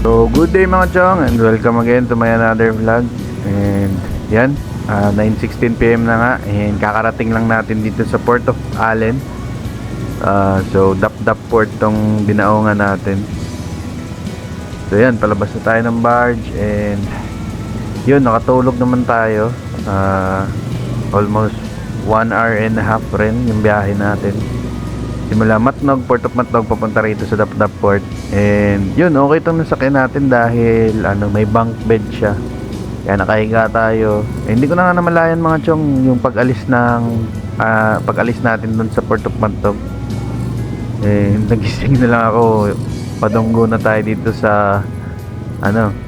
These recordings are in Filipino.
So good day mga chong, and welcome again to my another vlog. And yan, 9:16 PM na nga, and kakarating lang natin dito sa Port of Allen. So Dap-Dap Port tong dinaungan natin. So yan, palabas na tayo ng barge, and yun, nakatulog naman tayo. Almost 1 hour and a half rin yung biyahe natin simula Matnog, Port of Matnog papunta rito sa Dap-Dap Port. And yun, okay itong nasakyan natin dahil may bunk bed siya, kaya nakahiga tayo. Hindi ko na nga namalayan mga chong yung pag-alis natin dun sa Port of Matnog. Nagising na lang ako, padunggo na tayo dito sa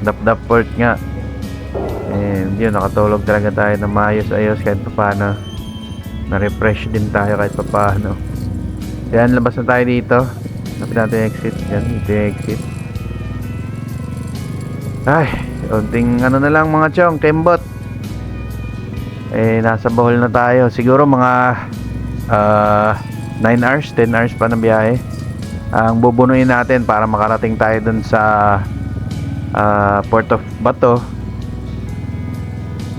Dap-Dap Port nga. And yun, nakatulog talaga tayo na maayos-ayos kahit paano. Na-refresh din tayo kahit paano. Yan, labas na tayo dito. Napin natin yung exit. Yan, ito yung exit. Ay, unting na lang mga chong, kembot. Nasa Bohol na tayo. Siguro mga 9 hours, 10 hours pa ng biyahe. Ang bubunuin natin para makarating tayo dun sa Port of Bato.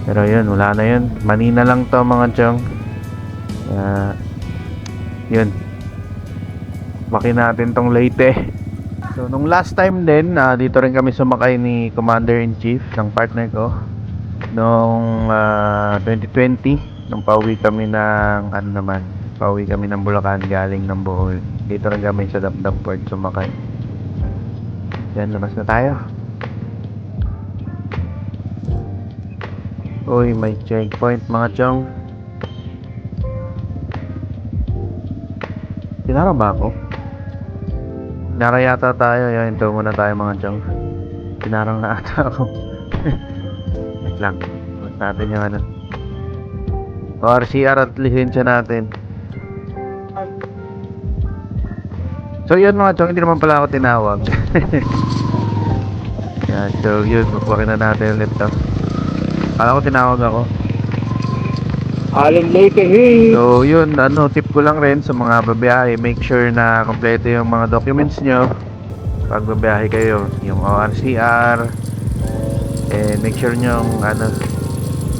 Pero yun, wala na yun. Manina lang to mga chong. Yun, maki natin tong Leyte. So nung last time din, dito rin kami sumakay ni Commander-in-Chief ng partner ko nung 2020, nung pauwi kami ng Bulacan galing ng Bohol. Dito rin kami sa Dap-Dap Port sumakay. Yan, labas na tayo. Uy, may checkpoint mga chong. Tinara ba ako? Tinara yata tayo. Yan, ito muna tayo mga chong. Tinarang na ata ako. Wait lang, huwag natin yung RCR at lisensya natin. So yun mga chong, hindi naman pala ako tinawag. Yan, so yun, bukuhin na natin ulit to. Kala ko tinawag ako. Aling Leyte, hey! So yun, tip ko lang rin sa mga babiyahe, make sure na kompleto yung mga documents nyo pag babiyahe kayo, yung ORCR, make sure nyo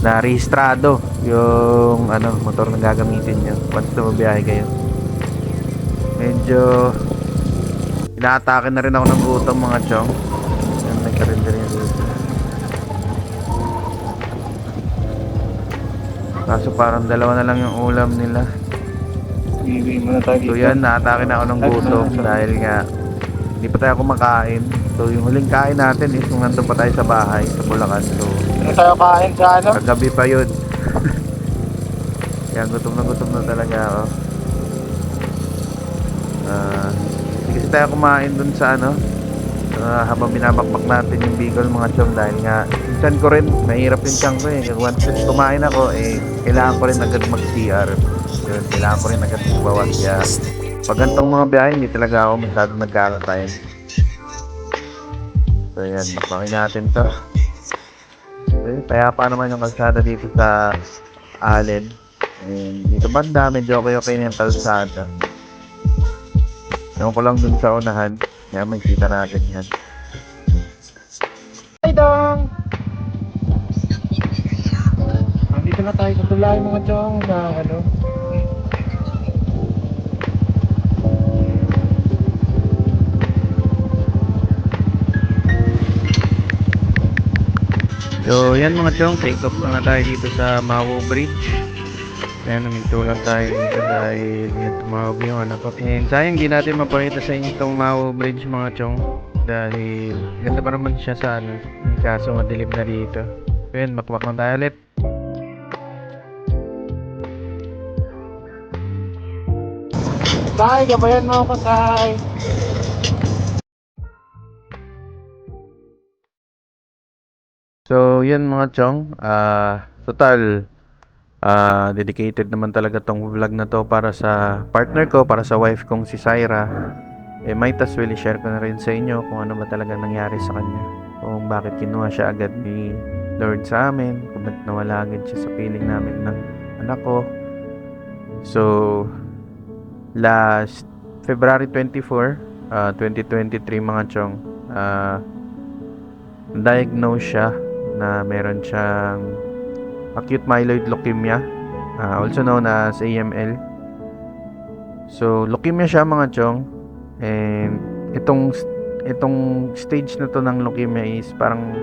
na rehistrado yung motor na gagamitin nyo once na babiyahe kayo. Medyo inaatake na rin ako ng gutom mga chong. Yan, may karinderya dito. Kaso parang dalawa na lang yung ulam nila. Iwi muna tayo dito. So yan, naatake na ako ng gutom dahil nga hindi pa tayo kumakain. So yung huling kain natin is nung nandun pa tayo sa bahay sa Bulacan. So Ano tayo kain sa kagabi pa yun. Kaya gutom na talaga ako. Hindi kasi tayo kumain dun sa habang binabakbak natin yung Bicol mga chong, dahil nga minsan ko rin mahirap yung tiyan ko once kumain ako kailangan ko rin agad mag-CR. Yun, kailangan ko rin agad magbawas. Kaya pag gantong mga biyahe hindi talaga ako masyadong nagkakatayin. So yan, bakbakin natin to. Kaya pa naman yung kalsada dito sa Allen. Dito banda medyo okay na yung kalsada. Ewan ko lang dun sa unahan. Kaya may kita natin yan. Hi dong! Nandito na tayo sa tulay mga chong na So yan mga chong, take off na tayo dito sa Mawo Bridge. Ayan, naminto lang tayo dito dahil yan, tumawag yung anak ko. Sayang di natin mapakita sa inyo itong Mawo Bridge mga chong, dahil ganda pa naman siya sa kaso madilim na dito. So yan, makwak lang tayo ulit. Tay, gabayan mo ako tay! So yan mga chong, total dedicated naman talaga tong vlog na to para sa partner ko, para sa wife kong si Syra. Might as well share ko na rin sa inyo kung ano ba talaga nangyari sa kanya, kung bakit kinuha siya agad ni Lord sa amin, kung bakit nawala agad siya sa piling namin ng anak ko. So last February 24, 2023 mga chong, diagnose siya na meron siyang acute myeloid leukemia, also known as AML. So leukemia siya mga chong, and itong stage na to ng leukemia is parang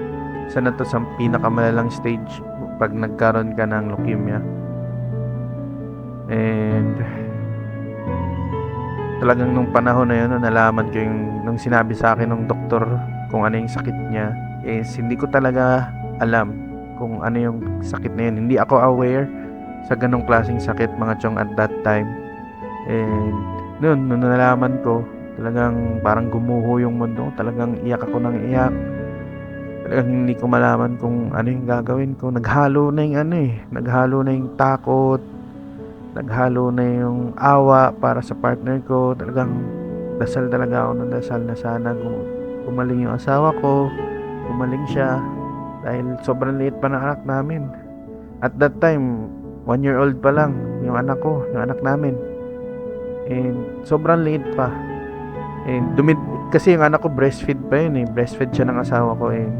isa na to sa pinakamalalang stage pag nagkaroon ka ng leukemia. And talagang nung panahon na yun, nung nalaman ko nung sinabi sa akin ng doktor kung ano yung sakit niya, is hindi ko talaga alam kung ano yung sakit na yun. Hindi ako aware sa ganong klaseng sakit mga chong at that time. And nung nalaman ko, talagang parang gumuho yung mundo. Talagang iyak ako ng iyak. Talagang hindi ko malaman kung ano yung gagawin ko. Naghalo na yung naghalo na yung takot, naghalo na yung awa para sa partner ko. Talagang dasal talaga ako ng dasal na sana gumaling yung asawa ko, gumaling siya, dahil sobrang liit pa ng anak namin. At that time, 1 year old pa lang yung anak ko, yung anak namin. And sobrang liit pa. And kasi yung anak ko breastfeed pa yun breastfeed siya ng asawa ko, and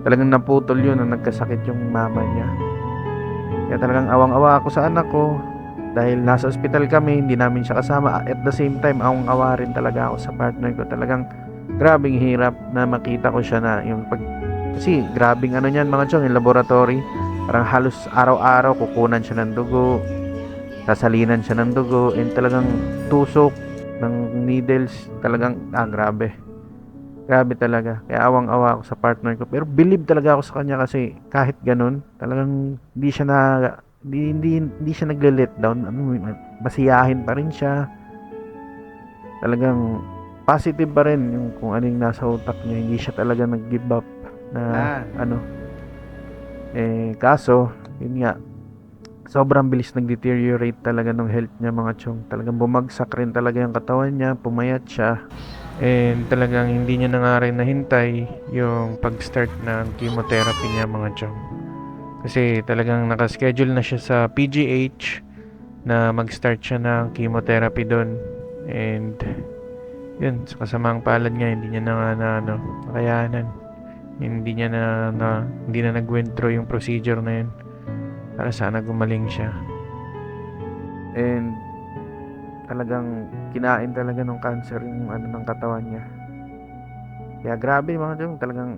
talagang naputol yun nung nagkasakit yung mama niya. Kaya talagang awang-awa ako sa anak ko. Dahil nasa ospital kami, hindi namin siya kasama. At the same time, awang-awa rin talaga ako sa partner ko. Talagang grabing hirap na makita ko siya na kasi grabing niyan mga chong, yung laboratory. Parang halos araw-araw kukunan siya ng dugo, sasalinan siya ng dugo, and talagang tusok ng needles. Talagang grabe. Grabe talaga. Kaya awang-awa ako sa partner ko. Pero believe talaga ako sa kanya, kasi kahit ganun, talagang hindi siya nagle-let down. Masiyahin pa rin siya. Talagang positive pa rin yung kung ano yung nasa utak niya. Hindi siya talaga nag-give up na kaso yun nga, sobrang bilis nag-deteriorate talaga ng health niya mga chong. Talagang bumagsak rin talaga yung katawan niya, pumayat siya. And talagang hindi niya na nga rin nahintay yung pag-start ng chemotherapy niya mga chong. Kasi talagang nakaschedule na siya sa PGH na mag-start siya ng chemotherapy doon. And yun, sa kasamang palad nga, hindi niya na nga nakayanan. Hindi niya hindi na nag-went through yung procedure na yun. Para sana gumaling siya. And talagang kinain talaga ng cancer yung ng katawan niya. Kaya grabe mga chong, talagang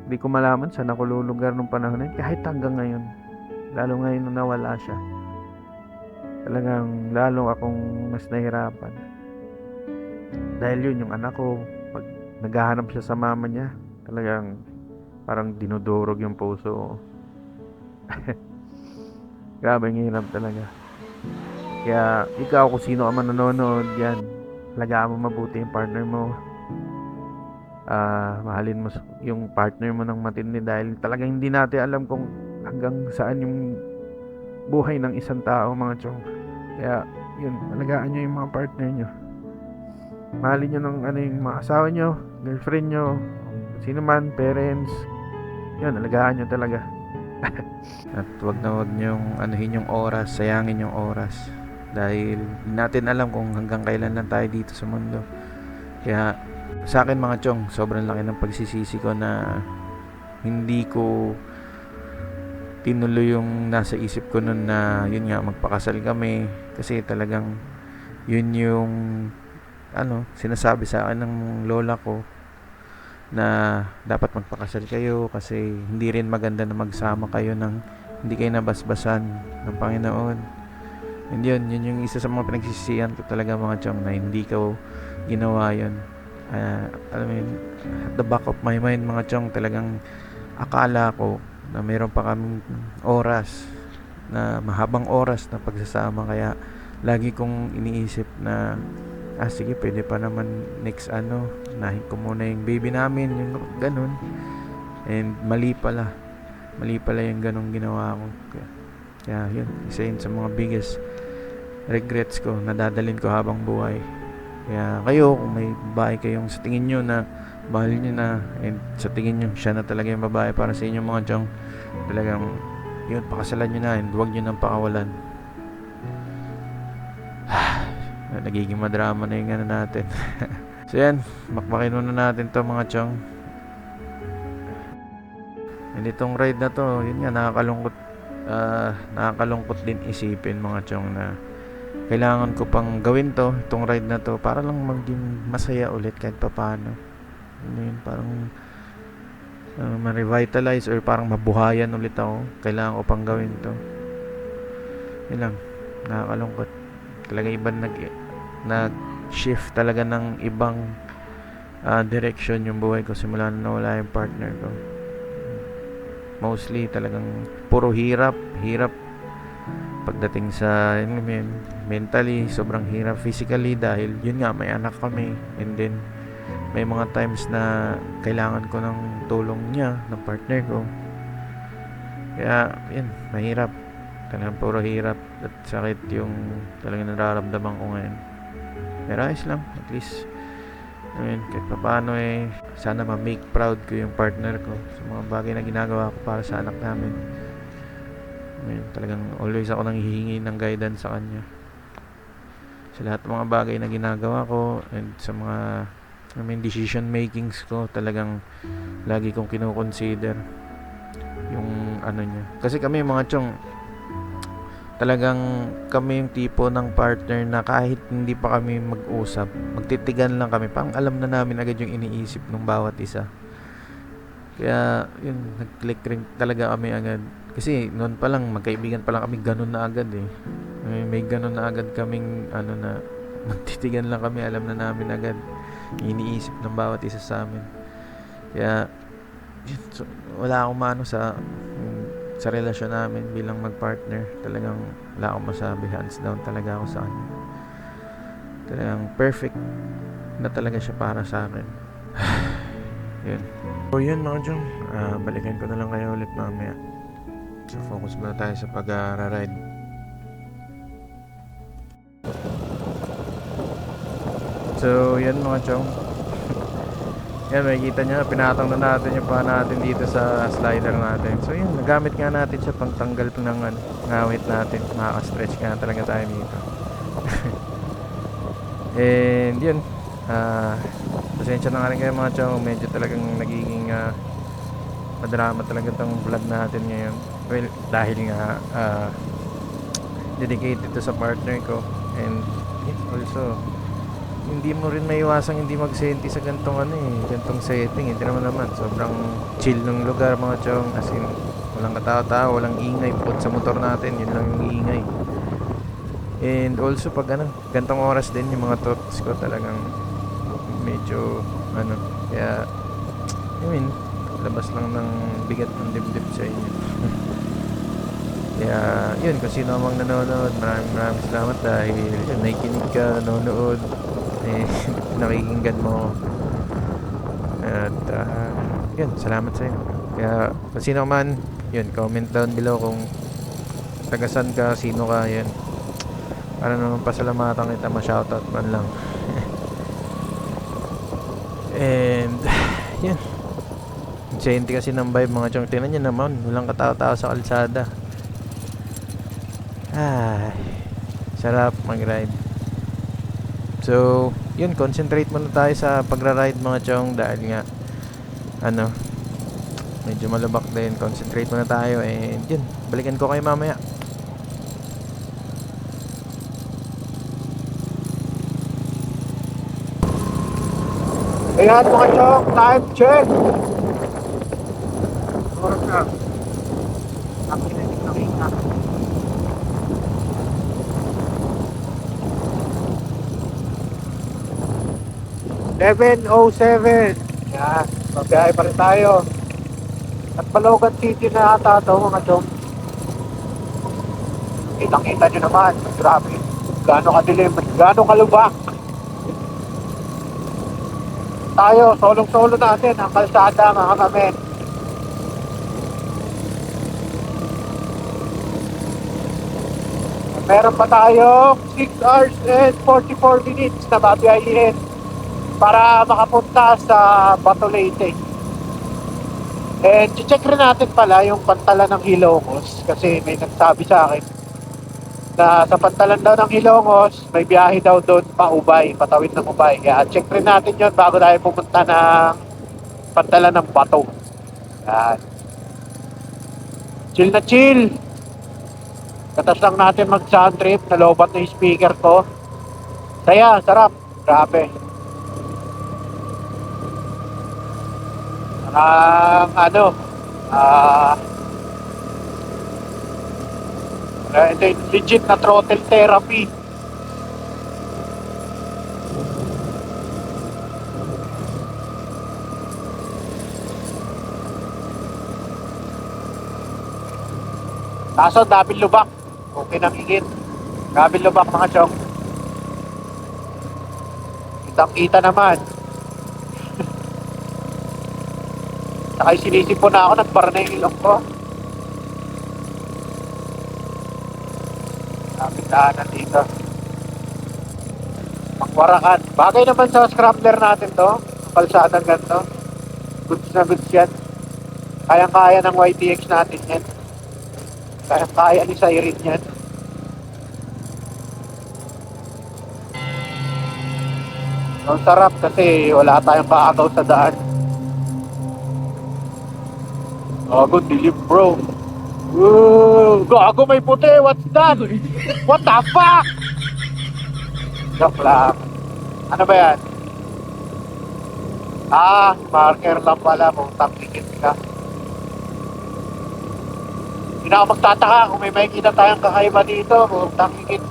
hindi ko malaman saan ako lulugar nung panahon na yun. Kahit hanggang ngayon. Lalo ngayon nung nawala siya. Talagang lalo akong mas nahirapan. Dahil yun, yung anak ko, pag naghahanap siya sa mama niya, talagang parang dinudurog yung puso. Grabe, ang hirap talaga. Kaya ikaw, kung sino ka man nanonood yan, alagaan mo mabuti yung partner mo. Mahalin mo yung partner mo ng matindi, dahil talagang hindi natin alam kung hanggang saan yung buhay ng isang tao mga chong. Kaya yun, alagaan nyo yung mga partner nyo. Mahalin nyo ng yung mga asawa nyo, girlfriend nyo, sino man, parents. Yun, alagaan nyo talaga. At wag na wag nyong anuhin yung oras, sayangin yung oras, dahil hindi natin alam kung hanggang kailan lang tayo dito sa mundo. Kaya sa akin mga chong, sobrang laki ng pagsisisi ko na hindi ko tinuloy yung nasa isip ko nun, na yun nga, magpakasal kami. Kasi talagang yun yung sinasabi sa akin ng lola ko, na dapat magpakasal kayo kasi hindi rin maganda na magsama kayo ng hindi kayo nabasbasan ng Panginoon. And yun yung isa sa mga pinagsisisihan ko talaga mga chong, na hindi ko ginawa yun. Alam mo yun, at the back of my mind mga chong, talagang akala ko na meron pa kaming oras, na mahabang oras na pagsasama. Kaya lagi kong iniisip na sige, pwede pa naman next nahin ko muna yung baby namin, yung ganun. And mali pala yung ganung ginawa ko. Kaya yun, isa yun sa mga biggest regrets ko na dadalhin ko habang buhay. Kaya kayo, kung may babae kayong sa tingin nyo na mahal nyo na, and sa tingin nyo siya na talaga yung babae para sa inyo mga chong, talagang yun, pakasalan nyo na, and huwag nyo nang pakawalan. Nagiging madrama na yung natin. So yan, makmakin muna natin to mga chong. And itong ride na to, yun nga, nakakalungkot din isipin mga chong na kailangan ko pang gawin to, itong ride na to, para lang maging masaya ulit kahit papaano. Ano yun, parang ma-revitalize or parang mabuhayan ulit ako. Kailangan ko pang gawin to. Yun lang, nakakalungkot. Talaga iba nag-shift talaga ng ibang direction yung buhay ko simula na nawala yung partner ko. Mostly talagang puro hirap pagdating sa mentally sobrang hirap, physically dahil yun nga may anak kami, and then may mga times na kailangan ko ng tulong niya, ng partner ko. Kaya yun, mahirap, talagang puro hirap at sakit yung talagang nararamdaman ko ngayon. Pero ayos lang, at least kahit pa paano sana ma-make proud ko yung partner ko sa mga bagay na ginagawa ko para sa anak namin. Talagang always ako nang hihingi ng guidance sa kanya sa lahat ng mga bagay na ginagawa ko, and sa mga decision makings ko. Talagang lagi kong kino-consider yung niya, kasi kami mga chong, talagang kami yung tipo ng partner na kahit hindi pa kami mag-usap, magtitigan lang kami, parang alam na namin agad yung iniisip ng bawat isa. Kaya yun, nag-click rin talaga kami agad. Kasi noon pa lang, magkaibigan pa lang kami, ganun na agad may ganun na agad kaming na magtitigan lang kami, alam na namin agad iniisip ng bawat isa sa amin. Kaya yun, wala akong maano sa relasyon namin bilang mag-partner. Talagang wala akong masabi, hands down talaga ako sa kanya. Talagang perfect na talaga siya para sa akin. Yun. So yun mga Jung, balikan ko na lang kayo ulit mamaya. So focus muna tayo sa pag-ride. So yan mga Jung, yan, makikita nyo, pinatang na natin yung paa natin dito sa slider natin. So yun, nagamit nga natin siya pang tanggal ng ngawit natin. Makaka-stretch nga talaga tayo dito. And yun, pasensya na nga rin kayo mga chong, medyo talagang nagiging madrama talaga itong vlog natin ngayon. Well, dahil nga dedicated ito sa partner ko, and also hindi mo rin maiwasang hindi magsenti sa gantong gantong setting. Hindi naman sobrang chill ng lugar mga chong, as in walang katao-tao, walang ingay bukod sa motor natin, yun lang yung ingay. And also pag gantong oras din, yung mga thoughts ko talagang medyo kaya labas lang ng bigat ng dibdib sa inyo. Kaya yun, kung sino mang nanonood, maraming salamat dahil yun, nakikinig ka, nanonood, nakikinggan mo, at yun, salamat sa inyo. Kaya kung sino man, yun, comment down below kung tagasan ka, sino ka, yun, para naman pasalamatan kita, ma-shoutout man lang. And yun, senti kasi ng vibe mga chong. Tingnan nyo naman, walang katao-tao sa kalsada. Ay, sarap mag-ride. So yun, concentrate muna tayo sa pagra-ride mga chong, dahil nga medyo malabak din. Concentrate muna tayo, and yun, balikan ko kayo mamaya. Ayan mga chok, time check. Oras na. Ang kinilig na kita. 11:07. Yan, mabiyahe pa rin tayo. At Balogan City na ata ito mga chok. Kitang-kita nyo naman, grabe. Gaano kadilim, gaano kalubak. Tayo, solong-solo natin ang kalsada mga kamen. Meron pa tayong 6 hours and 44 minutes na babiyahin para makapunta sa Bato Leyte. And check rin natin pala yung pantalan ng Hilongos, kasi may nagsabi sa akin na sa pantalan daw ng Hilongos may biyahe daw doon pa Ubay, patawid ng Ubay. Kaya check rin natin yun bago tayo pumunta ng pantalan ng Bato. Yan. Chill na chill. Katas lang natin mag sound trip. Nalobat na yung speaker ko. Saya, sarap. Grabe. Parang ano, ito yung legit na throttle therapy. Kaso daming lubak. Okay nang higit. Daming lubak mga chong. Kitang-kita naman. Saka sinisipon na ako, nagbara na yung ilong ko. Daming daanan dito. Pangwarakan. Bagay naman sa scrambler natin to. Kalsadang ganito. Goods na goods yan. Kayang-kaya ng YTX natin yan. Kaya ni Siren yan. Ang sarap kasi wala tayong kaagaw sa daan. Gago, dilim bro. Woo! Gago, may puti. What's that? What the fuck? Joke lang. Ano ba yan? Marker lang pala. Mutang tikit ka. Hindi na ako magtataka kung may makikita tayong kakaiba dito. Mutang tikit.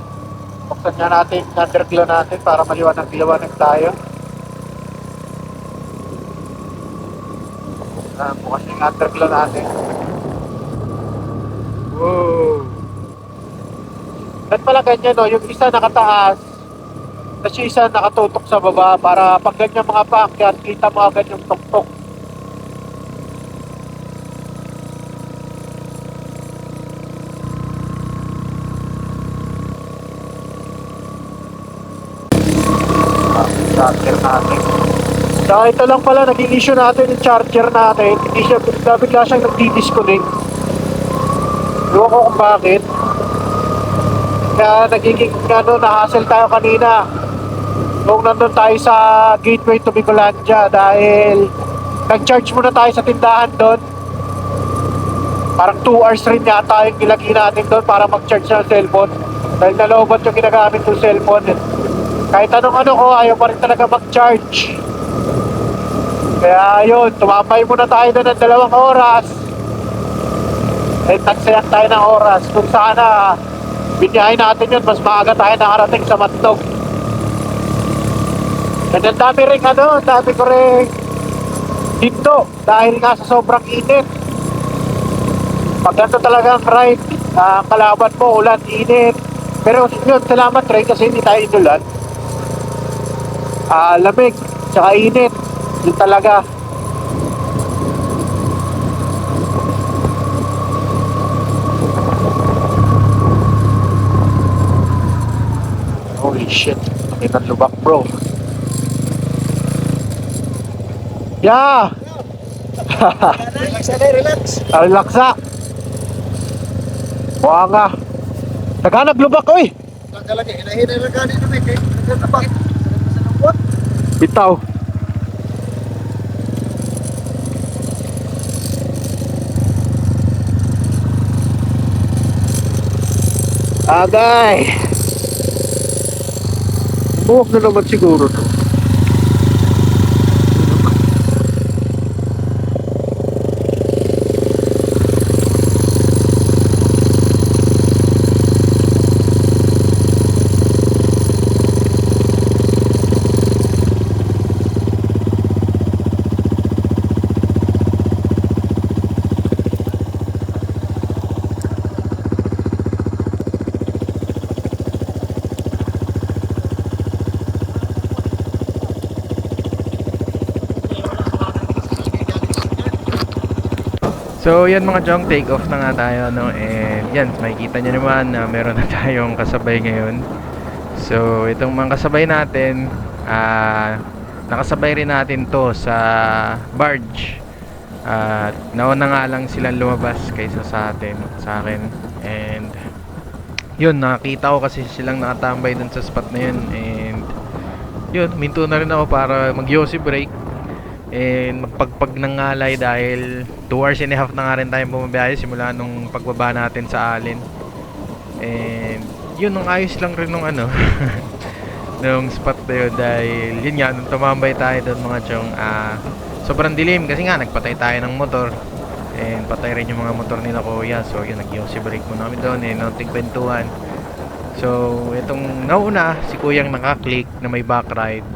Buksan nga natin yung underglow natin para maliwanag-liwanag tayo. Bukas yung underglow natin. Wow! Ba't pala ganyan no? Yung isa nakataas, tapos yung isa nakatutok sa baba para pag ganyan mga paakyat, kita mo agad yung tuktok. Charger natin. Saka ito lang pala, naging issue natin yung charger natin. Hindi siya, bigla siyang nagdi-disconnect. Ewan ko kung bakit. Kaya nagiging na-hassle tayo kanina. Nung nandun tayo sa gateway to Bicolandia dahil nag-charge muna tayo sa tindahan doon. Parang 2 hours rin yata yung gilagi natin doon para mag-charge ng cellphone. Dahil nalobot yung ginagamit ng cellphone. Kahit anong ano ko, ayaw pa rin talaga mag-charge. Kaya yun, tumambay muna tayo doon ng 2 oras. Eh, tagsayak tayo ng oras. Kung sana, binyahin natin yun, mas maaga tayo nakarating sa Matnog. And ang dami rin dami ko rin dito. Dahil nga sa sobrang init. Pag ganito talagang ride, kalaban mo, ulan, init. Pero yun, salamat rin kasi hindi tayo inulan. Lamig, tsaka init. Yun talaga. Holy shit. Nakitang lubak bro. Yeah! Relax na, relax. Relax na. Buha nga. Naghanap lubak oy. Talaga, hinahinay lang ganin namin. Nagtatabak. What? Bitaw. Agay. Buwak na naman siguro to. So yan mga jong, take off na nga tayo no, and yan makikita nyo naman na meron na tayong kasabay ngayon. So itong mga kasabay natin, nakasabay rin natin to sa barge. Nauna nga lang silang lumabas kaysa sa akin, and yun, nakita ko kasi silang nakatambay dun sa spot na yun, and yun, minto na rin ako para mag-yosi break. and magpagpag ng ngalay dahil 2 hours and a half na nga rin tayong bumabiyahe simula nung pagbaba natin sa Alin. And yun, ang ayos lang rin nung ano nung spot na yun dahil yun nga, nung tumambay tayo doon mga chong, sobrang dilim kasi nga nagpatay tayo ng motor and patay rin yung mga motor nila kuya. So yun, nag-yosi break muna kami doon and nonting kwentuhan. So itong nauna si kuyang nakaklik na may back ride,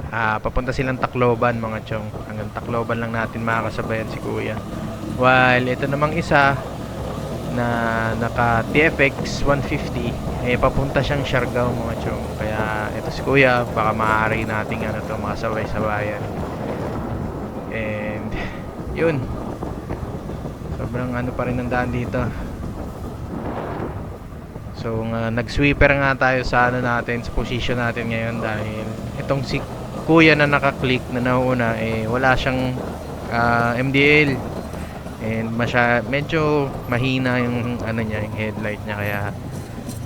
papunta silang Tacloban mga chong. Hanggang Tacloban lang natin makakasabayan si kuya, while ito namang isa na naka TFX 150 papunta siyang Siargao mga chong. Kaya ito si kuya, baka maaari nating ano to, makasabay-sabayan. And yun, sobrang ano pa rin ang daan dito. So nag-sweeper nga tayo sa ano natin, sa position natin ngayon dahil itong si kuya na naka-click na nauna wala siyang MDL and medyo mahina yung ano niya, yung headlight niya, kaya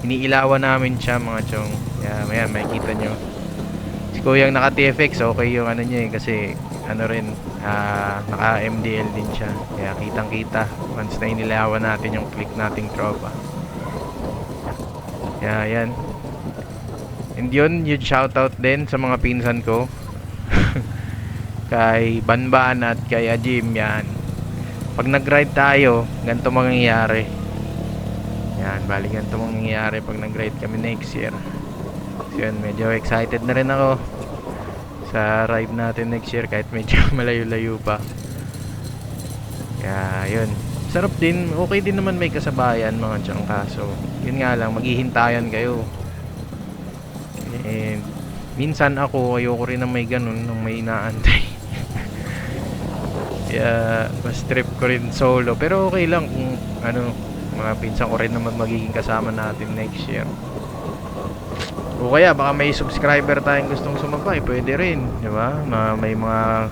iniilawan namin siya mga chong. Kaya ayan, makikita nyo si kuyang naka TFX, okay yung ano niya kasi ano rin, naka MDL din siya, kaya kitang kita once na inilawan natin yung click nating tropa. Kaya yan, and yun, huge shoutout din sa mga pinsan ko kay Banban at kay Ajim. Yan, pag nag-ride tayo, ganito mangyayari. Yan, bali ganito mangyayari pag nag-ride kami next year. So yun, medyo excited na rin ako sa ride natin next year kahit medyo malayo-layo pa. Kaya yun, sarap din, okay din naman may kasabayan mga tiyang, kaso yun nga lang, maghihintayan kayo. And minsan ako, ayoko rin na may ganun, nung may inaantay. Kaya mas trip ko rin solo, pero okay lang kung ano, mga pinsan ko rin naman magiging kasama natin next year. O kaya baka may subscriber tayong gustong sumabay, pwede rin, di ba? May mga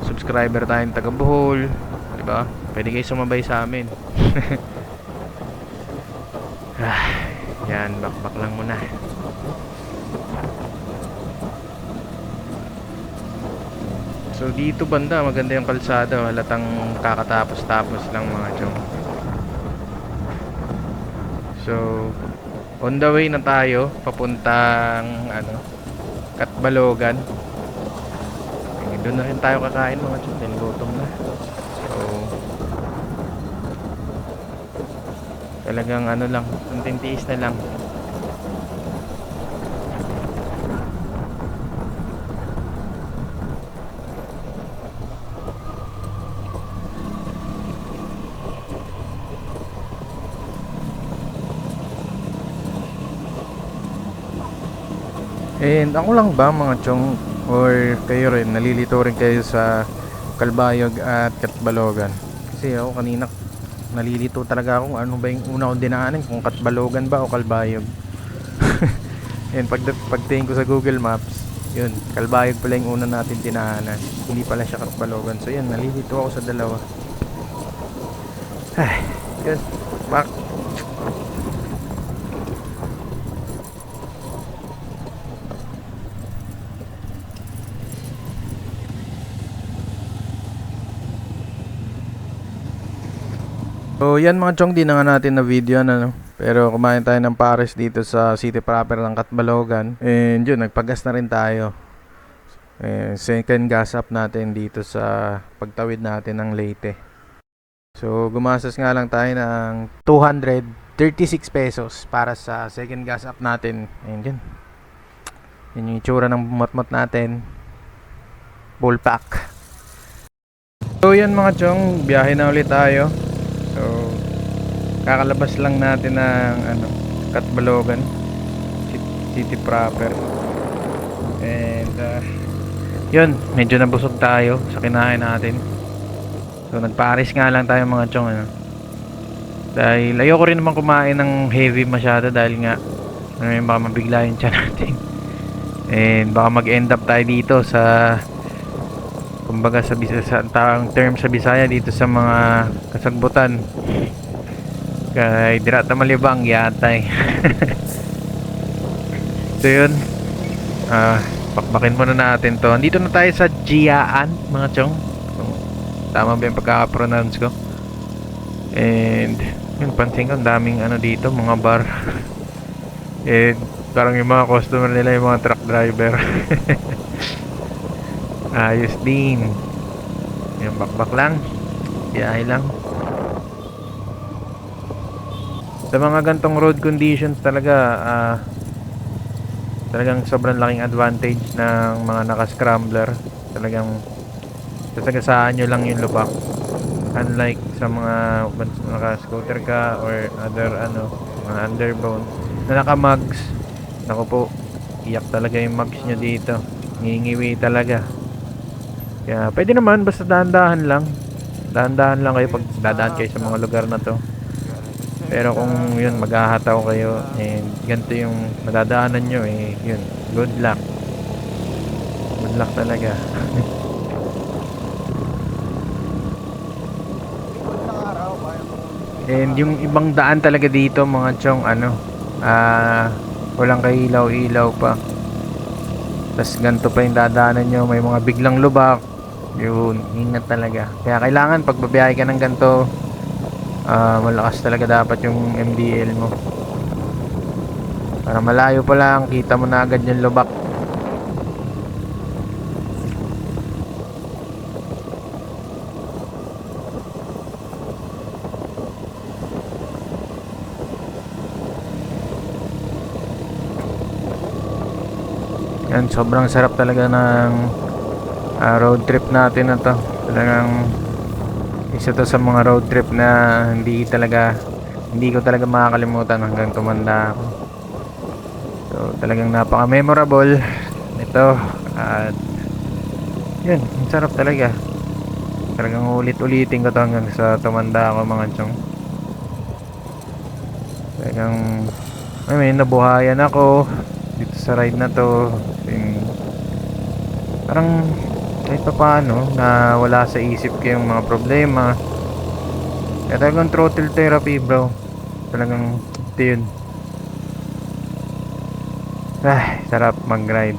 subscriber tayong taga Bohol, di ba? Pwede kayo sumabay sa amin. Yan, bakbak lang muna. So dito banda, maganda yung kalsada, halatang kakatapos-tapos lang mga chong. So on the way na tayo papuntang ano, Katbalogan. Doon na rin tayo kakain mga chong, dahil gutom na. So talagang ano lang, kontintiis na lang. And ako lang ba mga chong, or kayo rin, nalilito rin kayo sa Calbayog at Katbalogan? Kasi ako kanina nalilito talaga ako ano ba yung una kong dinaanan, kung Katbalogan ba o Calbayog. And pagtingin ko sa Google Maps, yun, Calbayog pala yung una natin dinaanan, hindi pala siya Katbalogan. So yun, nalilito ako sa dalawa. Ay, yun, back. So yan mga chong, di na nga natin na video ano, pero kumain tayo ng pares dito sa city proper ng Katbalogan. And yun, nagpagas na rin tayo. Second gas up natin dito sa pagtawid natin ng Leyte. So gumastos nga lang tayo ng 236 pesos para sa second gas up natin. And yun, yun yung itsura ng motmot natin, full pack. So yan mga chong, biyahe na ulit tayo. So kakalabas lang natin ng ano, Katbalogan city proper. And yun, medyo nabusog tayo sa kinain natin. So nagpares nga lang tayo mga chong ano, dahil ayoko rin naman kumain ng heavy masyado dahil nga baka mabigla yung tiyan natin. And baka mag-end up tayo dito sa, kumbaga sa ang term sa Bisaya dito sa mga kasagbutan, kay dirata malibang yatay. So yun, bakbakin muna natin to. Dito na tayo sa Giaan mga chong, kung Tama ba yung pagkaka-pronounce ko? And yun, pansin ko ang daming ano dito, mga bar. And parang yung mga customer nila yung mga truck driver. Ayos din. Yung bakbak lang, biyahe lang. Sa mga gantong road conditions talaga, talagang sobrang laking advantage ng mga naka-scrambler. Talagang sasagasaan nyo lang yung lubak, unlike sa mga naka-scooter ka or other mga underbone na naka-mugs. Naku po, iyak talaga yung mugs nyo dito, ngingiwi talaga. Kaya pwede naman, basta dahan-dahan lang kayo pag dadaan kayo sa mga lugar na to. Pero kung yun, maghahataw kayo and ganito yung madadaanan nyo, yun, good luck talaga. And yung ibang daan talaga dito mga chong, walang kailaw-ilaw pa. Tas ganito pa yung dadaanan nyo, may mga biglang lubak. Yun, ingat talaga. Kaya kailangan pag babiyahe ka ng ganito, malakas talaga dapat yung MDL mo. Para malayo pa lang, kita mo na agad yung lubak. Yan, sobrang sarap talaga ng road trip natin na to. Talagang isa to sa mga road trip na hindi ko talaga makakalimutan hanggang tumanda ako. So talagang napaka memorable nito. At yun, ang sarap talaga. Talagang ulit-ulitin ko to hanggang sa tumanda ako mga chong. Talagang may nabuhayan ako dito sa ride na to. Parang kahit pa paano na wala sa isip ko yung mga problema. Kaya talagang throttle therapy, bro. Talagang ito yun. Sarap mag-ride.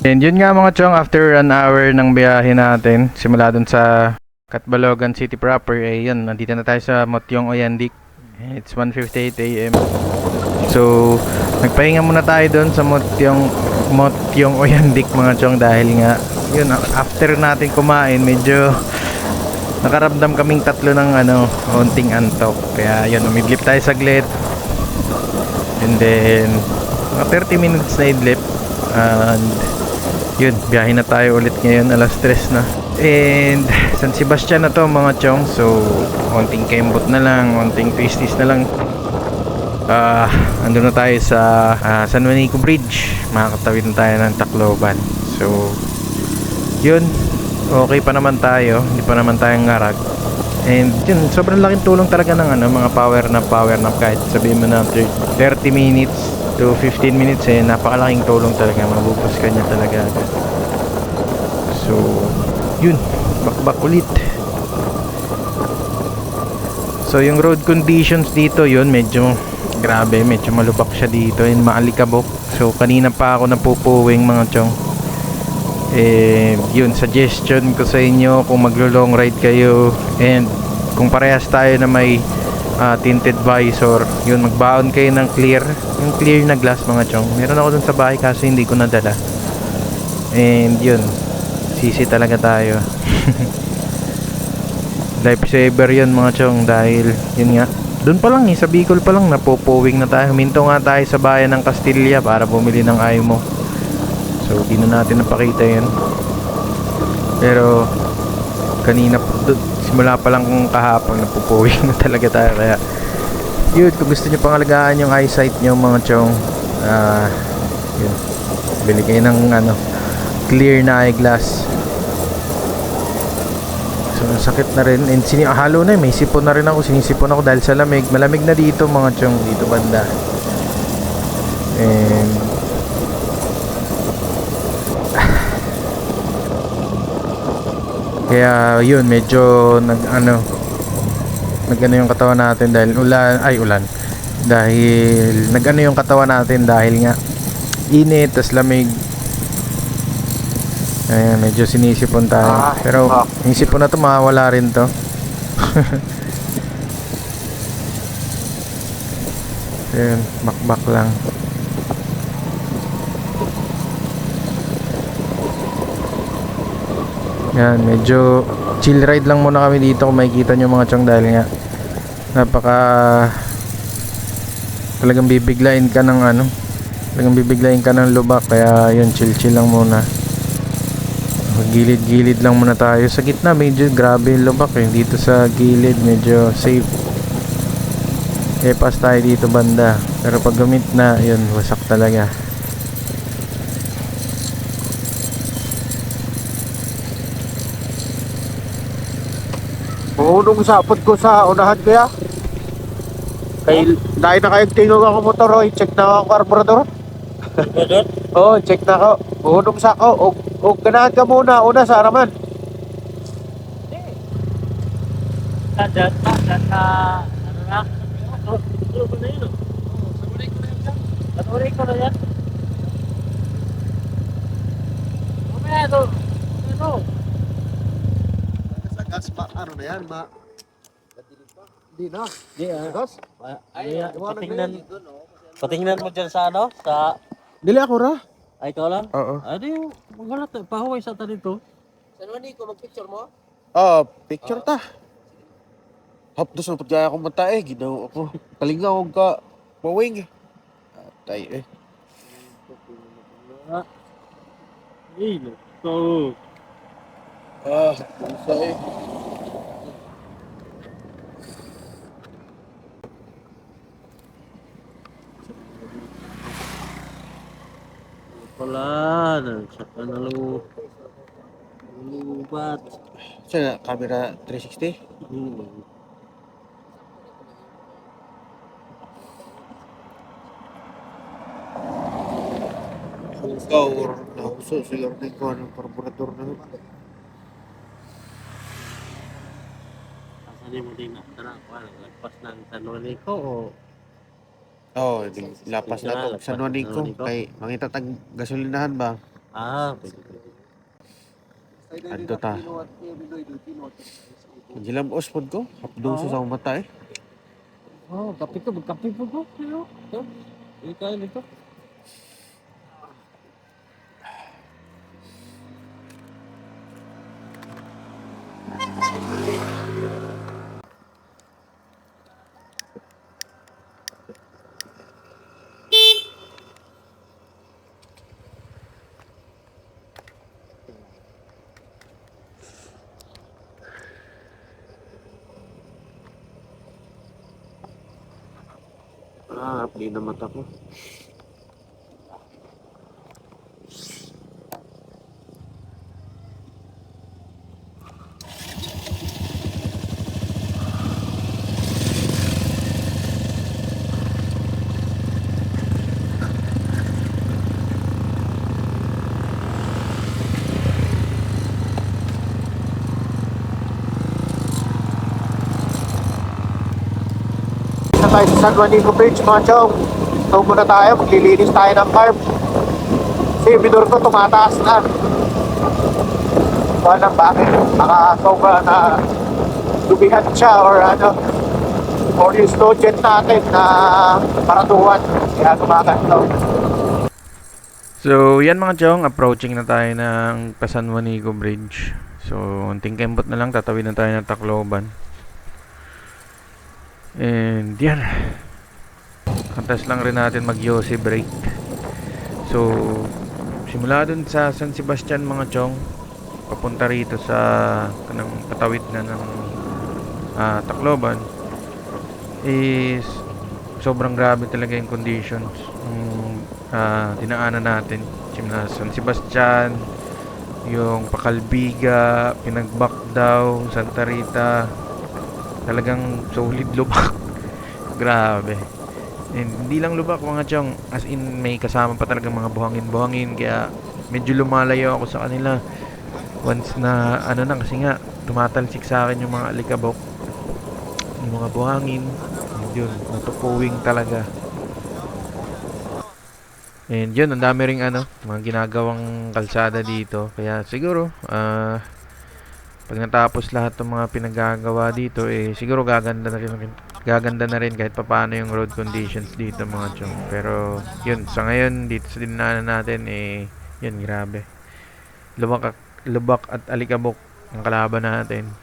And yun nga mga chong, after an hour ng biyahe natin, simula dun sa Catbalogan City proper, yun, nandito na tayo sa Motyong Oyandik. It's 1:58 AM. So, nagpahinga muna tayo dun sa Motyong Oyandik mga chong, dahil nga, yun, after natin kumain, medyo nakaramdam kaming tatlo ng konting antok. Kaya yun, umidlip tayo saglit. And then, mga 30 minutes na idlip. And yun, biyahe na tayo ulit ngayon, alas 3 na. And San Sebastian na to mga chong. So konting kembot na lang, konting twisties na lang, andun na tayo sa San Juanico Bridge. Makakatawid na tayo ng Tacloban. So yun, okay pa naman tayo, hindi pa naman tayong ngarag. And yun, sobrang laking tulong talaga ng mga power nap. Kahit sabihin mo na 30 minutes to 15 minutes, napakalaking tulong talaga, mabubos ka niya talaga. So yun, bakbak ulit. So yung road conditions dito, yun, medyo grabe, medyo malubak siya dito, yung maalikabok. So kanina pa ako napupuwing mga chong. Yun, suggestion ko sa inyo, kung maglo long ride kayo and kung parehas tayo na may tinted visor. Yun, magbaon kayo ng clear, yung clear na glass mga chong. Meron ako dun sa bahay kasi hindi ko nadala. And yun, sisi talaga tayo. Lifesaver yun mga chong, dahil yun nga, dun pa lang sa Bicol pa lang napopowing na tayo. Huminto nga tayo sa bayan ng Castilla para bumili ng IMO. So di na natin napakita yun. Pero kanina simula pa lang kung kahapon napupowing na talaga tayo. Kaya yun, kung gusto nyo pang alagaan yung eyesight nyo mga chong, yun, bili kayo ng clear na eyeglass. So sakit na rin. And halo na, may sipon na rin ako. Sinisipon ako dahil sa lamig. Malamig na dito mga chong, dito banda. And kaya yun, medyo nag-ano yung katawan natin dahil ulan. Dahil nag-ano yung katawan natin dahil nga init, tas lamig. Ayan, medyo sinisipon tayo. Pero yung sipon na to mawawala rin to. Ayan, bakbak lang. Yan, medyo chill ride lang muna kami dito kung makikita nyo mga chong, dahil nga napaka talagang bibiglain ka ng lubak. Kaya yun, chill lang muna. Gilid-gilid lang muna tayo. Sa gitna medyo grabe yung lubak dito sa gilid medyo safe. Pas tayo dito banda. Pero pag gamit na, yun, wasak talaga. Nung sapot ko sa unahan kaya. Dahil na kayong tingog ako motor, check na ako carburetor. Oo, check na ako. Nung sa ako, ganahan ka muna, una sa araman. Ano na? Ano ba na yun? Sanuray ko na yan. Mamaya ito. Ano? Sa gas pa, ano na yan, Hindi na. Di Gas? Patingnan mo dyan sa ano? Sa... Dili ako ra. Ay, ikaw lang? Oo. Ano yung... Magalat, pahuway sa ta dito. Oo, picture ta. Hapdos na pagkaya akong mata ginaw ako. Kalingaw ka, mawing Atay Ay, so... Sa Wala, nagsaka na lubat. Sa camera 360? Or nahuso sila rin ko ng carburetor na yun. Asan mo din na? Tara, lagpas ng Sanuray ko o... Oo, lapas na to. Sa nuaning ko. Nuaning ko. Kay mangita tag gasolinahan ba? Pwede. Ando ta. Gilam ospod ko. Hapdong sa mata Kape ko. Kape po ko. Ito. Ito tayo dito. Di na mata ko. Tayo sa San Juanico Bridge mga chong. Ito muna tayo, maglilinis tayo ng carb. Kasi yung minor ko tumataas na. Walang bakit, nakasobra na dumihan siya or ano. or yung student natin na paratuhan. Kaya gumaganto. So, yan mga chong, approaching na tayo ng San Juanico Bridge. So, unting kembot na lang, tatawid na tayo ng Tacloban. And yan. Kantas lang rin natin mag-Yossi break. So, simula dun sa San Sebastian mga chong, papunta rito sa kanang patawid na ng Tacloban is sobrang grabe talaga yung conditions dinaanan natin. Simula San Sebastian, yung Pacalbiga, Pinagbakdaw, Santa Rita, talagang solid lubak. Grabe. And hindi lang lubak mga chong, as in may kasama pa talaga mga buhangin-buhangin, kaya medyo lumalayo ako sa kanila once na ano na, kasi nga tumatalsik sa akin yung mga alikabok, yung mga buhangin. And yun, natupuwing talaga. And yun, ang dami ring mga ginagawang kalsada dito. Kaya siguro, pag natapos lahat ng mga pinagagawa dito, siguro gaganda na rin kahit papaano yung road conditions dito mga chong. Pero yun, sa ngayon dito sa dinaanan natin, yun, grabe. Lubak at alikabok ang kalaban natin.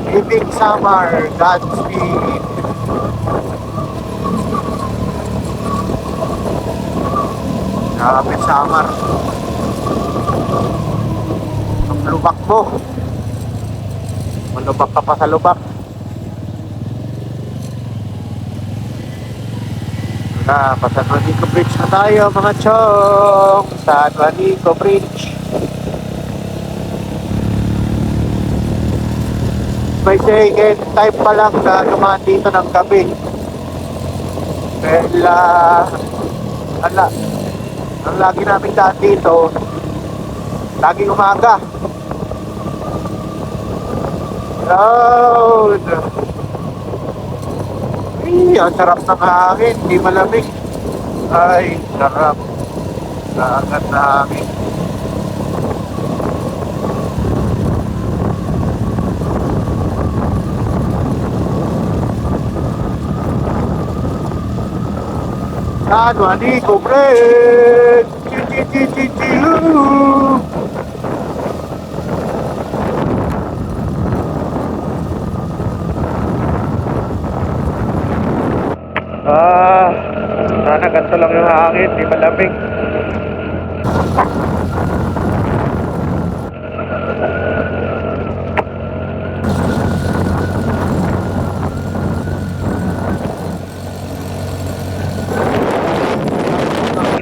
Living summer, Godspeed. Grabe summer. Ang lubak mo. Malubak ka pa sa lubak. Pa San Juanico Bridge na tayo mga chong. San Juanico Bridge. May day and time pa lang na dumaan dito ng gabi. Well, ang lagi namin daan dito, laging umaga. Yun. Ay, ang sarap ng hangin, di malamig. Ay, sarap. Dagat na hangin. San Juanico Bridge. Sana ganito lang yung hangin, di malamig.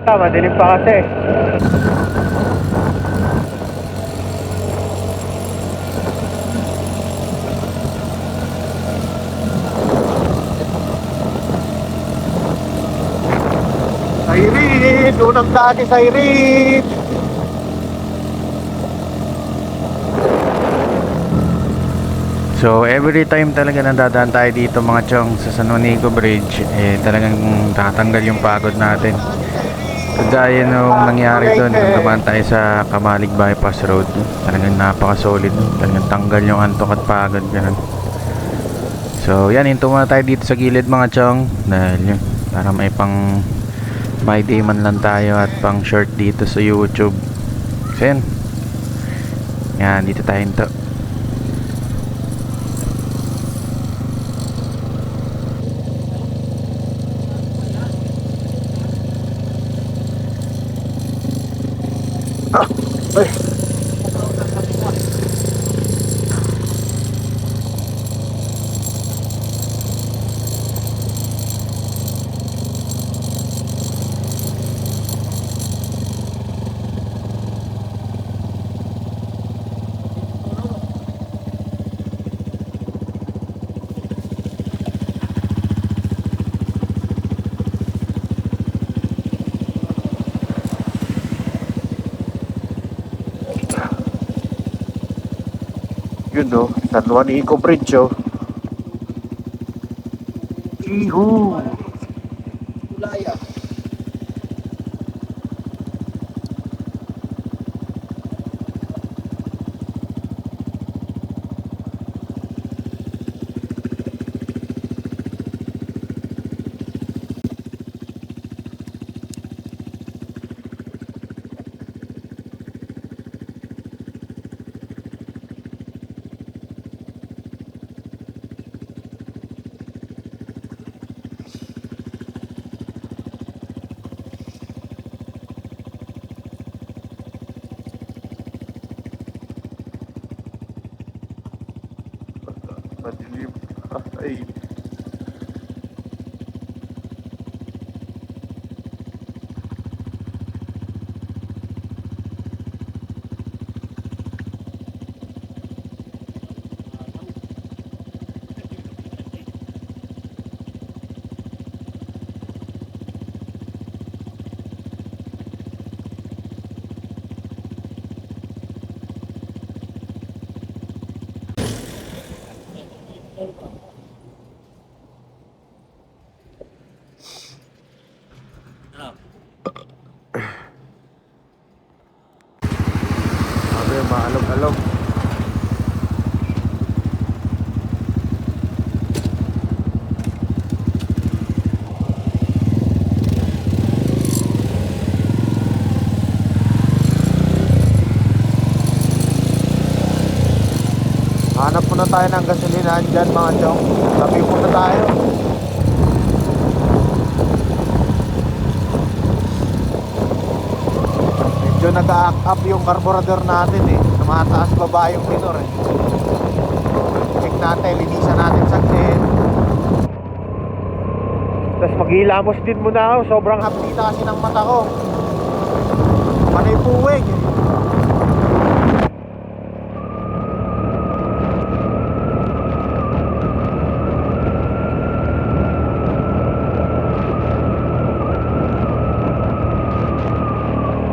Kita, madilim pa kasi. Sairin! Unang dati Sairin! So, every time talaga nadadaan tayo dito mga chong sa San Juanico Bridge, talagang tatanggal yung pagod natin. Kagaya nung nangyari doon, nung dumaan tayo sa Kamalig Bypass Road, talagang napaka-solid. Talagang tanggal yung antok at pagod, ganun. So, yan, hinto muna tayo dito sa gilid mga chong, dahil yun, para may pang my day man lang tayo at pang short dito sa YouTube. So, yan, dito tayo hinto. Ay. Yun no, San Juanico Bridge oh. Ihu. Tulaya. Madilim. Ay. Sabi, maalog-alog. Hanap muna tayo ng gasolinahan dyan mga chong. Sabi muna tayo. Medyo nag-act up yung carburetor natin eh. Tumataas baba yung minor eh. Check natin, linisan natin saglit. Tapos maghilamos din muna ako. Sobrang hapdita kasi ng mata ko. Panay puweg eh.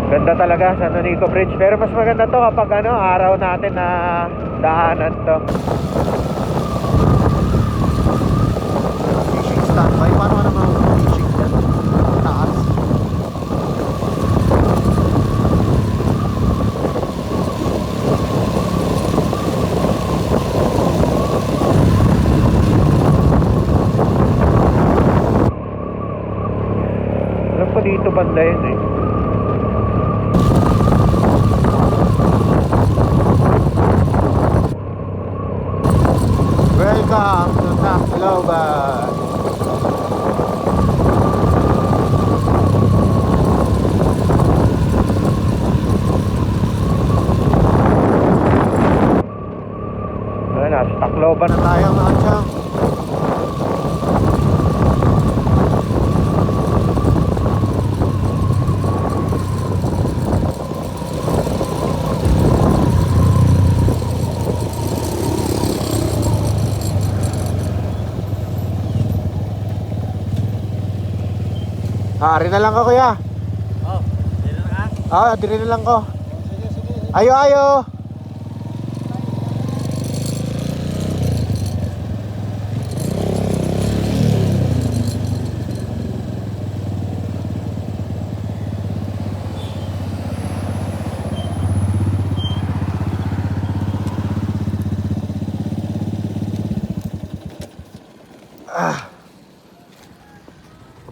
Ganda talaga San Juanico Bridge. Pero mas maganda to kapag araw natin na daanan to. Fishing standby. Paano naman fishing dyan? Taas. Alam ko dito banda yun eh. Welcome to Tacloban. Wala, sa Tacloban na tayo mga chang. Ari na lang ko kuya. Oh, dito na ka? Diri na lang ko. Ayo ayo.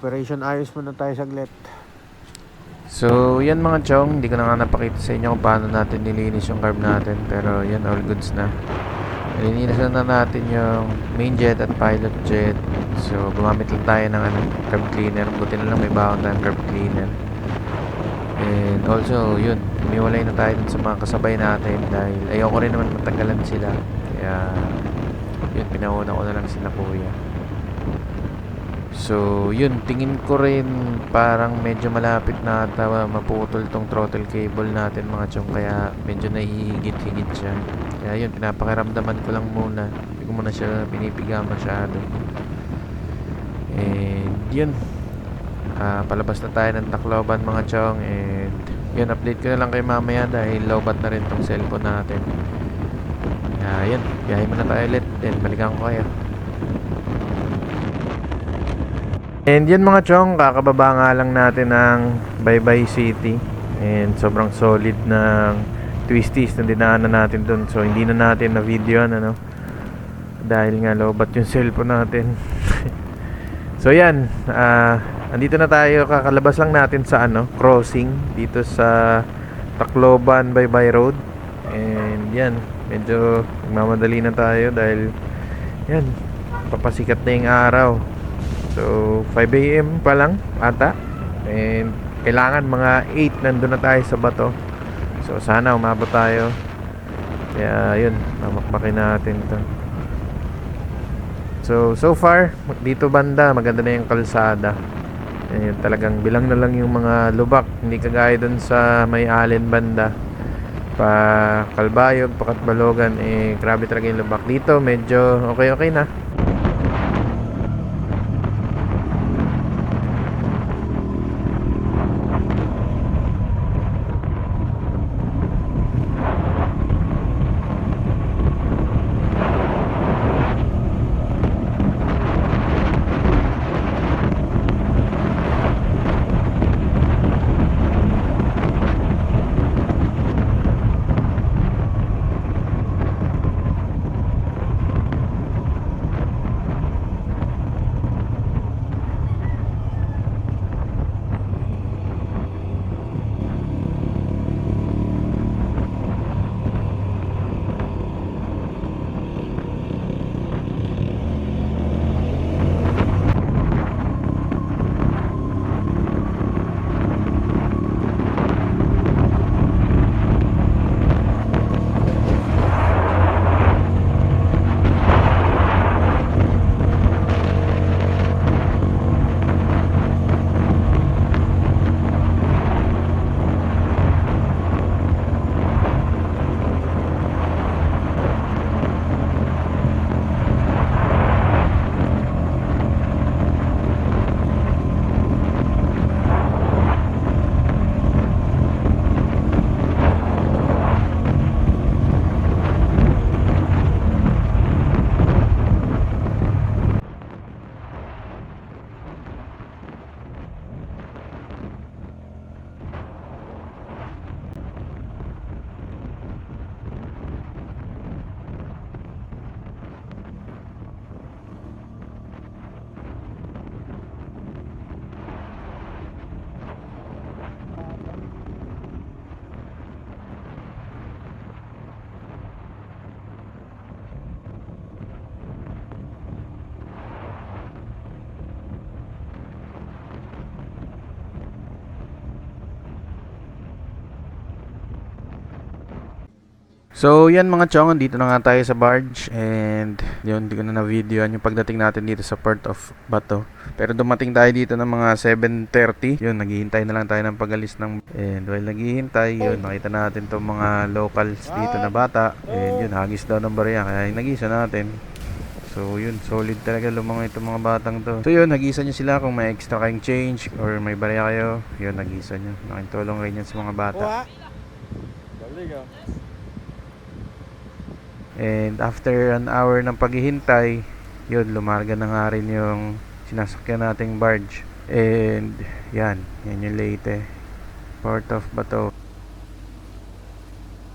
Operation ayos muna tayo saglit. So yan mga chong, hindi ko na nga napakita sa inyo kung paano natin nilinis yung carb natin. Pero yan, all goods na. Nilinis na natin yung main jet at pilot jet. So gumamit lang tayo ng carb cleaner. Buti na lang may baon tayong carb cleaner. And also yun, umiwalay na tayo dun sa mga kasabay natin dahil ayoko rin naman matagalan sila. Kaya yun, pinauna ko na lang sila kuya. So yun, tingin ko rin parang medyo malapit na maputol tong throttle cable natin mga chong, kaya medyo nahihigit-higit siya. Kaya yun, pinapakiramdaman ko lang muna, hindi ko muna siya pinipiga masyado. And yun, palabas na tayo ng Tacloban mga chong. And yun, update ko na lang kayo mamaya dahil lowbat na rin tong cellphone natin. Yun, biyahe muna tayo ulit, then balikan ko kayo. And yan mga chong, kakababa nga lang natin ng Baybay City. And sobrang solid ng twisties na dinaanan natin dun. So hindi na natin na video dahil nga lowbat yung cellphone natin. So yan, andito na tayo, kakalabas lang natin sa crossing dito sa Tacloban Baybay Road. And yan, medyo nagmamadali na tayo dahil yan, papasikat na yung araw. So 5 AM pa lang ata. And kailangan mga 8 nandun na tayo sa bato. So sana umabot tayo. Kaya yun, mamakmakin natin to. So far, dito banda, maganda na yung kalsada. Ayun, talagang bilang na lang yung mga lubak. Hindi kagaya dun sa may Allen banda. Pa Kalbayog, pa Katbalogan, grabe talaga yung lubak. Dito, medyo okay na. So yan mga chong, dito na nga tayo sa barge and yun, hindi ko na na-videoan yung pagdating natin dito sa Port of Bato. Pero dumating tayo dito ng mga 7:30. Yun, naghihintay na lang tayo ng pag-alis ng... And while naghihintay, yun, nakita natin tong mga locals dito na bata. And yun, hagis daw ng barya, kaya nagisa natin. So yun, solid talaga lumang itong mga batang to. So yun, nagisa nyo sila kung may extra kayong change or may barya kayo. Yun, nagisa nyo. Nakintulong rin yan sa mga bata. And after an hour ng paghihintay, yun, lumarga na nga rin yung sinasakyan nating barge. And yan yung Leyte, Port of Bato.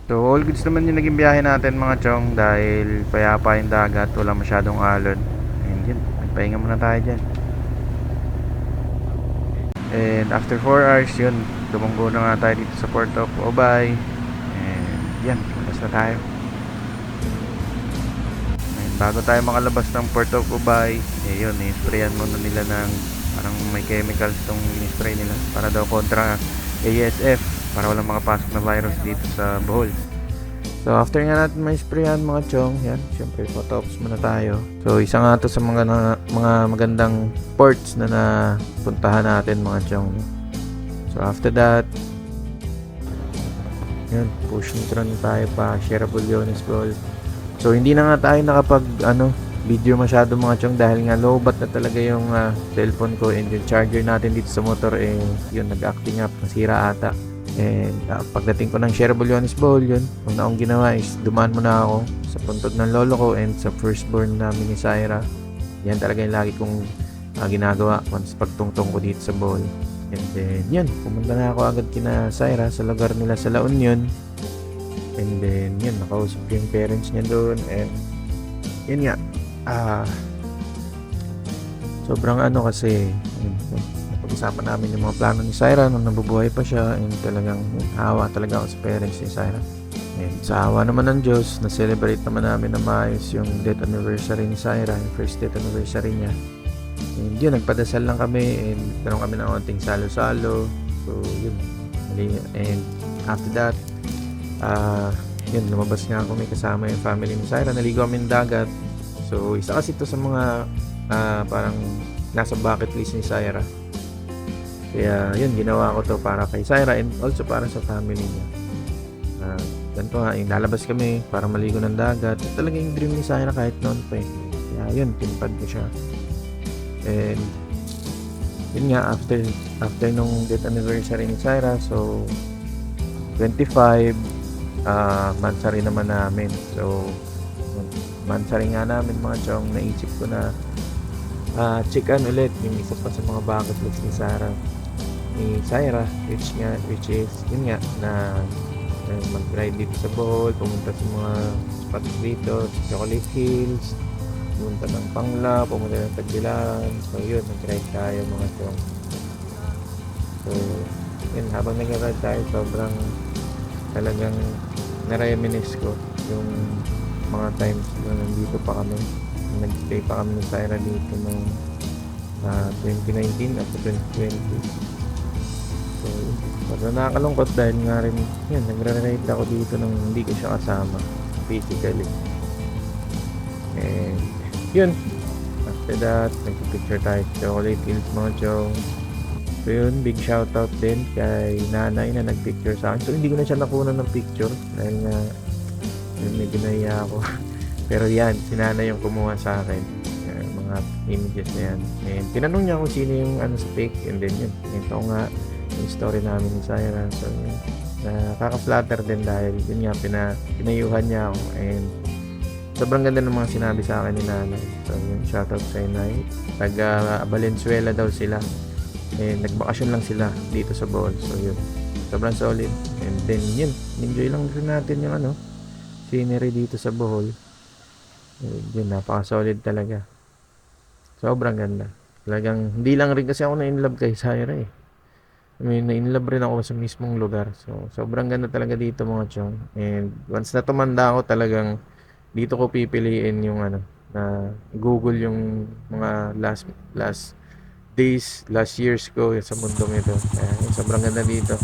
So all goods naman yung naging biyahe natin mga chong, dahil payapa yung dagat, wala masyadong alon. And yun, nagpahinga muna tayo dyan. And after 4 hours yun, dumunggo na nga tayo dito sa Port of Obay. And yan, labas na tayo. Bago tayo makalabas ng Port of Ubay, yun, i-sprayan muna nila ng parang may chemicals itong in-spray nila para daw kontra ASF, para walang makapasok na virus dito sa Bohol. So after nga natin may sprayan mga chong, yan, syempre photops muna tayo. So isa nga to sa mga magandang ports na napuntahan natin mga chong. So after that, yun, push neutron tayo pa Sierra Bullones Bowl. So hindi na nga tayo nakapag video masyado mga chong, dahil nga low bat na talaga yung cellphone ko, and yung charger natin dito sa motor yun, nag-acting up, nasira ata. And pagdating ko ng Sierra Bullones Bowl, yun, una akong ginawa is dumaan muna ako sa puntod ng lolo ko and sa firstborn namin ni Syra. Yan talaga yung lagi kong ginagawa once pagtungtong ko dito sa bowl. And then yun, pumunta na ako agad kina Syra sa lugar nila sa La Union. And then yun, nakausap yung parents niya doon. And yun nga, sobrang kasi napag-usapan namin yung mga plano ni Syra nung nabubuhay pa siya. And talagang hawa talaga ako sa parents ni Syra. And sa hawa naman ng Diyos, na-celebrate naman namin na maayos yung death anniversary ni Syra, yung first death anniversary niya. And yun, nagpadasal lang kami and nagkaroon kami ng konting salo-salo. So yun, and after that, yun, lumabas nga kami kasama yung family ni Syra. Naligo kami ng dagat. So isa kasi ito sa mga parang nasa bucket list ni Syra. Kaya yun, ginawa ko to para kay Syra and also para sa family niya. Ganito nga, yung lalabas kami para maligo ng dagat. Ito talaga yung dream ni Syra kahit noon pa eh. Kaya yun, tinupad ko siya. And yun nga, after nung death anniversary ni Syra, so 25 mansari naman namin. So mansari nga namin mga chong, naisip ko na checkan ulit yung isa pa sa mga bucket list ni Syra, which is yun nga na mag-ride dito sa Bohol, pumunta sa mga spots dito, sa Chocolate Hills, pumunta ng Pangla, pumunta ng Tagbilaran. So yun, nag-ride tayo mga chong. So yun, habang nag-ride tayo, sobrang talagang na-reminisce ko yung mga times na nandito pa kami, nag-stay pa kami ni Syra dito noong 2019 at 2020. So sobrang nakakalungkot dahil nga rin yun, nagre-ride ako dito nung hindi ko siya kasama physically. And yun, after that nagpipicture tayo sa Chocolate Hills mga chong. So yun, big shoutout din kay nanay na nagpicture sa akin. So hindi ko na siya nakunan ng picture dahil nga medyo nahiya ako. Pero yan, si nanay yung kumuha sa akin mga images na yan. And tinanong niya kung sino yung sa pic, and then yun, ito nga yung story namin ni Syra. So yun, nakaka-flatter din dahil yun nga, pinayuhan niya ako, and sobrang ganda ng mga sinabi sa akin ni nanay. So yun, shoutout sa inay. Taga Valenzuela daw sila. And nagbakasyon lang sila dito sa Bohol. So yun, sobrang solid. And then yun, enjoy lang rin natin yung scenery dito sa Bohol. Yun, napaka-solid talaga. Sobrang ganda. Talagang, hindi lang rin kasi ako na-inlove kay Syra eh. I mean, na-inlove rin ako sa mismong lugar. So, sobrang ganda talaga dito mga chong. And once na tumanda ako, talagang dito ko pipiliin yung na Google yung mga last days, last years ko sa mundong ito. Kaya sobrang ganda dito.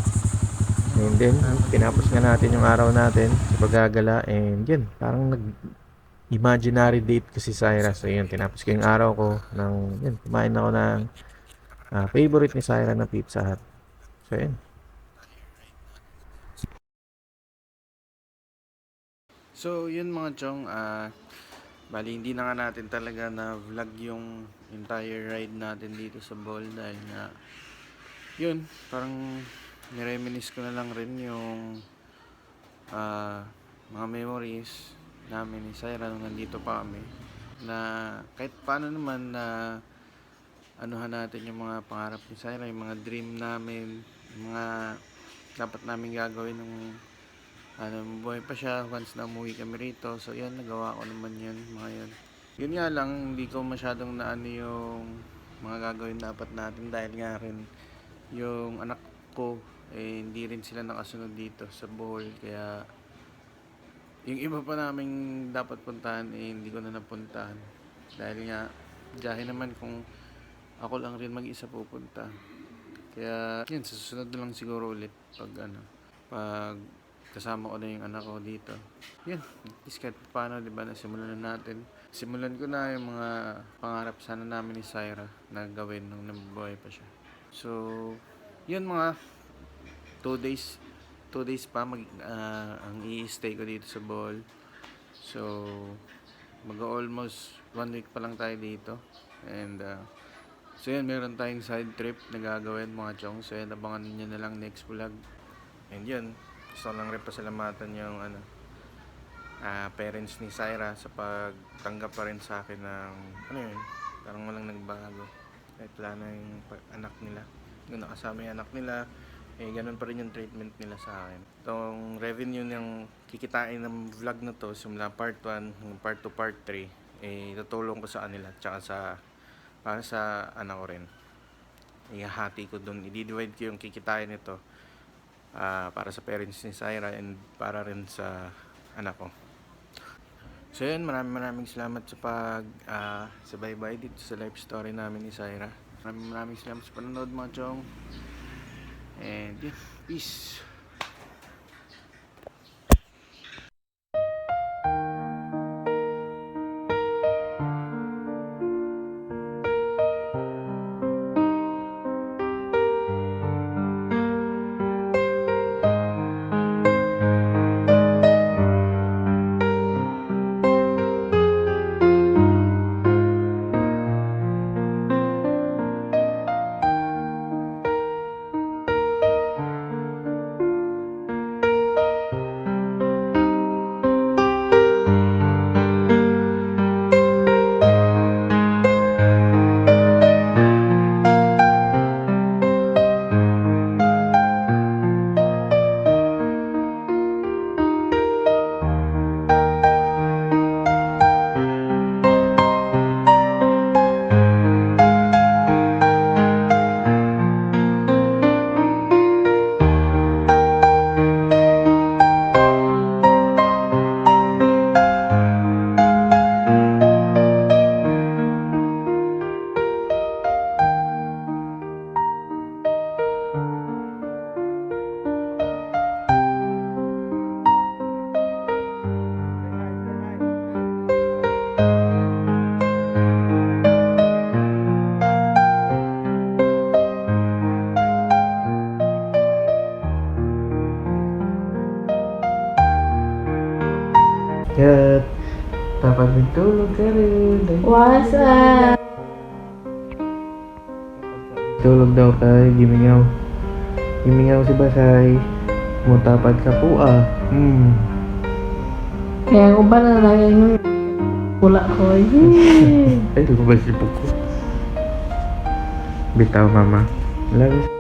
And then, tinapos nga natin yung araw natin sa paggagala. And yun, parang imaginary date ko si Syra. So yun, tinapos ko yung araw ko yun, kumain ako ng favorite ni Syra na Pizza Hut. So yun. So yun mga chong, bali hindi na nga natin talaga na vlog yung entire ride natin dito sa Bohol dahil nga yun, parang nireminisce ko na lang rin yung mga memories namin ni Syra nung nandito pa kami, na kahit paano naman na anuhan natin yung mga pangarap ni Syra, yung mga dream namin, yung mga dapat namin gagawin nung buhay pa siya once na umuwi kami rito. So yan, nagawa ko naman yun, mga yun. Yun nga lang, hindi ko masyadong naano yung mga gagawin dapat natin dahil nga rin yung anak ko hindi rin sila nakasunod dito sa Bohol. Kaya yung iba pa naming dapat puntahan hindi ko na napuntahan dahil nga dahil naman kung ako lang rin mag-isa pupunta. Kaya yun, sa susunod na lang siguro ulit pag kasama ko na yung anak ko dito. Yun, at least kahit paano, diba, simulan ko na yung mga pangarap sana namin ni Syra na gawin nung nabubuhay pa siya. So yun, mga 2 days pa ang i-stay ko dito sa Bohol. So mag-almost 1 week pa lang tayo dito. And so yun, meron tayong side trip na gagawin mga chong. So yun, abangan nyo na lang next vlog. And yun, gusto lang rin pasalamatan yung parents ni Syra sa pagtanggap pa rin sa akin ng yun, parang walang nagbago kahit wala na yung anak nila. Nung nakasama yung anak nila, ganun pa rin yung treatment nila sa akin. Itong revenue ng kikitain ng vlog na to, simula part 1 hanggang part 2, part 3, tutulong ko sa kanila tsaka para sa anak ko rin. Ihahati ko dun, i-divide ko yung kikitain nito para sa parents ni Syra and para rin sa anak ko. So yun, maraming salamat sa bye-bye dito sa life story namin ni Syra. Maraming salamat sa panonood mga chong. And yeah, peace. Dapat magtulog ka rin. What's up? Tulog daw kay Gimingaw. Gimingaw si Basay. Mutapad sa pua. Kaya ko ba na lagi yung pula ko? Ay, lumabas yung buko. Bitaw, mama. Love you.